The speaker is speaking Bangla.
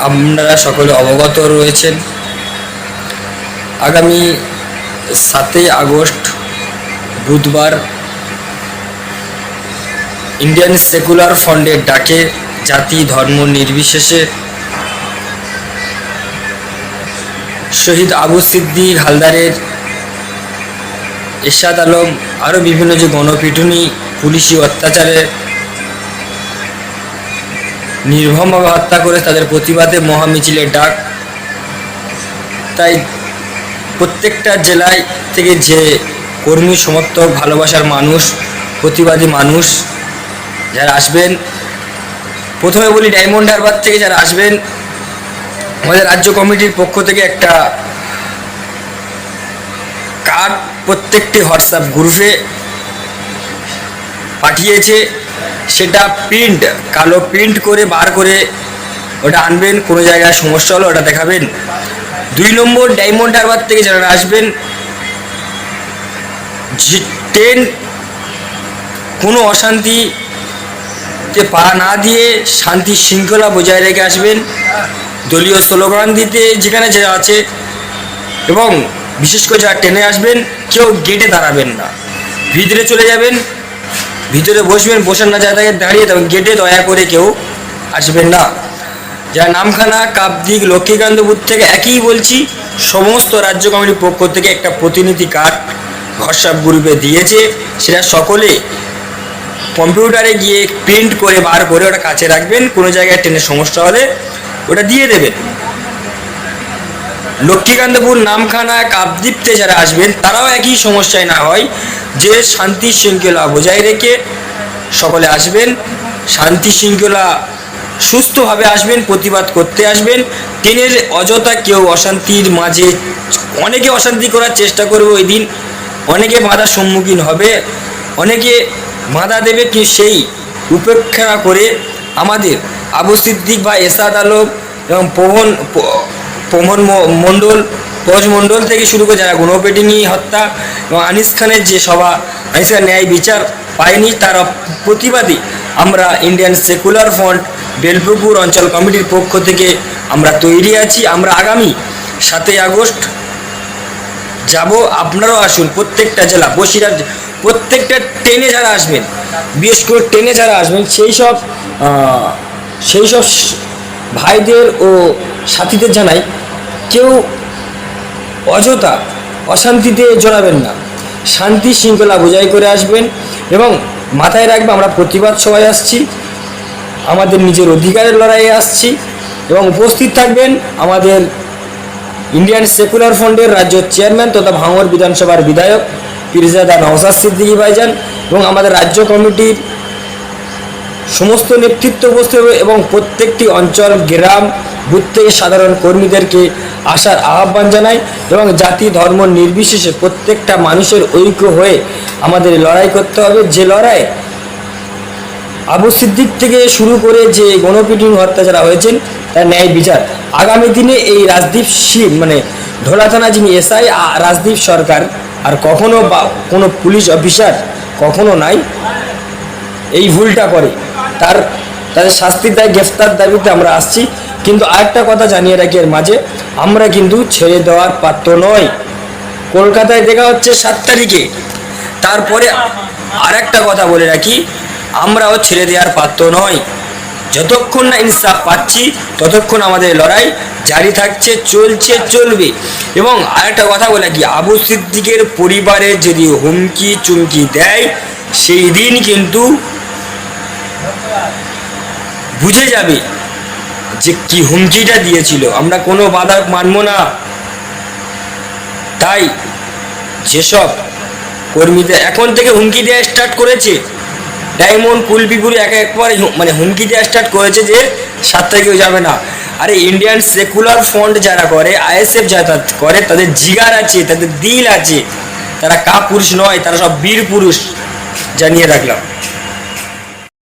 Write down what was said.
আপনারা সকলে অবগত রয়েছেন, আগামী 7ই আগস্ট বুধবার ইন্ডিয়ান সেকুলার ফ্রন্টের ডাকে জাতি ধর্ম নির্বিশেষে শহীদ আবু সিদ্দিক হালদারের, এরশাদ আলম আরও বিভিন্ন যে গণপিটুনি, পুলিশি অত্যাচারে নির্মমভাবে হত্যা করে তাদের প্রতিবাদে মহামিছিলের ডাক। তাই প্রত্যেকটা জেলায় থেকে যে কর্মী সমর্থক, ভালোবাসার মানুষ, প্রতিবাদী মানুষ যারা আসবেন, প্রথমে বলি ডায়মন্ড হারবার থেকে যারা আসবেন, আমাদের রাজ্য কমিটির পক্ষ থেকে একটা কার্ড প্রত্যেকটি হোয়াটসঅ্যাপ গ্রুপে পাঠিয়েছে। সেটা কালো প্রিন্ট করে বার করে ওটা আনবেন। কোনো জায়গায় সমস্যা হলো ওটা দেখাবেন। 2 নম্বর, ডায়মন্ড হারবার থেকে যারা আসবেন, ট্রেন কোনো অশান্তিতে পা না দিয়ে শান্তি শৃঙ্খলা বজায় রেখে আসবেন। দলীয় স্লোগান দিতে যেখানে যা আছে, এবং বিশেষ করে যারা ট্রেনে আসবেন কেউ গেটে দাঁড়াবেন না, ভিতরে চলে যাবেন, ভিতরে বসবেন, বসার না জায়গায় দাঁড়িয়ে তবে গেটে দয়া করে কেউ আসবেন না। যারা নামখানা, কাপদিক, লক্ষ্মীকান্তপুর থেকে একই বলছি, সমস্ত রাজ্য কমিটির পক্ষ থেকে একটা প্রতিনিধি কার্ড হোয়াটসঅ্যাপ গ্রুপে দিয়েছে। সেটা সকলে কম্পিউটারে গিয়ে প্রিন্ট করে বার করে ওটা কাছে রাখবেন। কোনো জায়গায় ট্রেনের সমস্যা হলে ওটা দিয়ে দেবেন। লক্ষ্মীকান্তপুর, নামখানা, কাপদ্বীপতে যারা আসবেন তারাও একই সমস্যায় না হয়, যে শান্তি শৃঙ্খলা বজায় রেখে সকলে আসবেন, শান্তি শৃঙ্খলা সুস্থভাবে আসবেন, প্রতিবাদ করতে আসবেন। ট্রেনের অযথা কেউ অশান্তির মাঝে, অনেকে অশান্তি করার চেষ্টা করবে ওই দিন, অনেকে বাধার সম্মুখীন হবে, অনেকে বাধা দেবে, কি সেই উপেক্ষা করে আমাদের আবু সিদ্দিক বা এরশাদ আলম এবং পবন মণ্ডল থেকে শুরু করে যারা গণপিটুনি হত্যা এবং আনিস খানের যে সভা, আনিস খান ন্যায় বিচার পায়নি, তার প্রতিবাদী আমরা ইন্ডিয়ান সেকুলার ফ্রন্ট বেলপুকুর অঞ্চল কমিটির পক্ষ থেকে আমরা তৈরি আছি। আমরা আগামী 7ই আগস্ট যাব। আপনারাও আসুন, প্রত্যেকটা জেলা, বসিরহাট, প্রত্যেকটা ট্রেনে যারা আসবেন, বিশেষ করে ট্রেনে যারা আসবেন সেই সব ভাইদের ও সাথীদের জানাই, কেউ অযথা অশান্তিতে জড়াবেন না, শান্তি শৃঙ্খলা বজায় করে আসবেন। এবং মাথায় রাখবে, আমরা প্রতিবাদ সভায় আসছি, আমাদের নিজের অধিকারের লড়াইয়ে আসছি। এবং উপস্থিত থাকবেন আমাদের ইন্ডিয়ান সেকুলার ফ্রন্টের রাজ্য চেয়ারম্যান তথা ভাঙড় বিধানসভার বিধায়ক পীরজাদা নওশাদ সিদ্দিকী ভাইজান, এবং আমাদের রাজ্য কমিটির সমস্ত নেতৃত্ব উপস্থিত হবে। এবং প্রত্যেকটি অঞ্চল, গ্রাম, বুথ থেকে সাধারণ কর্মীদেরকে আসার আহ্বান জানাই। এবং জাতি ধর্ম নির্বিশেষে প্রত্যেকটা মানুষের ঐক্য হয়ে আমাদের লড়াই করতে হবে। যে লড়াই আবু সিদ্দিক থেকে শুরু করে যে গণপিটুনি হত্যা যারা হয়েছেন তার ন্যায় বিচার। আগামী দিনে এই রাজদীপ ঢোলা থানা যিনি এসআই রাজদীপ সরকার, আর কখনো বা কোনো পুলিশ অফিসার কখনো নাই এই ভুলটা করে, তাদের শাস্তির দায়, গ্রেফতার দাবিতে আমরা আসছি। কিন্তু আরেকটা কথা জানিয়ে রাখি এর মাঝে, আমরা কিন্তু ছেড়ে দেওয়ার পাত্র নয়। কলকাতায় দেখা হচ্ছে 7 তারিখে, তারপরে আরেকটা কথা বলে রাখি, আমরাও ছেড়ে দেওয়ার পাত্র নয়। যতক্ষণ না ইনসাফ পাচ্ছি ততক্ষণ আমাদের লড়াই জারি থাকছে, চলবে। এবং আরেকটা কথা বলে রাখি, আবু সিদ্দিকের পরিবারে যদি হুমকি চুমকি দেয়, সেই দিন কিন্তু বুঝে যাবে যে কি হুমকিটা দিয়েছিল। আমরা কোনো বাধা মানব না। তাই যেসব কর্মীদের এখন থেকে হুমকি দেওয়া স্টার্ট করেছে, ডায়মন্ড, কুলপিপুরে একবার হুমকি দেওয়া স্টার্ট করেছে যে 7 তারিখেও যাবে না। আরে ইন্ডিয়ান সেকুলার ফ্রন্ট যারা করে, আইএসএফ যারা করে, তাদের জিগার আছে, তাদের দিল আছে, তারা কাপুরুষ নয়, তারা সব বীর পুরুষ। জানিয়ে রাখলাম।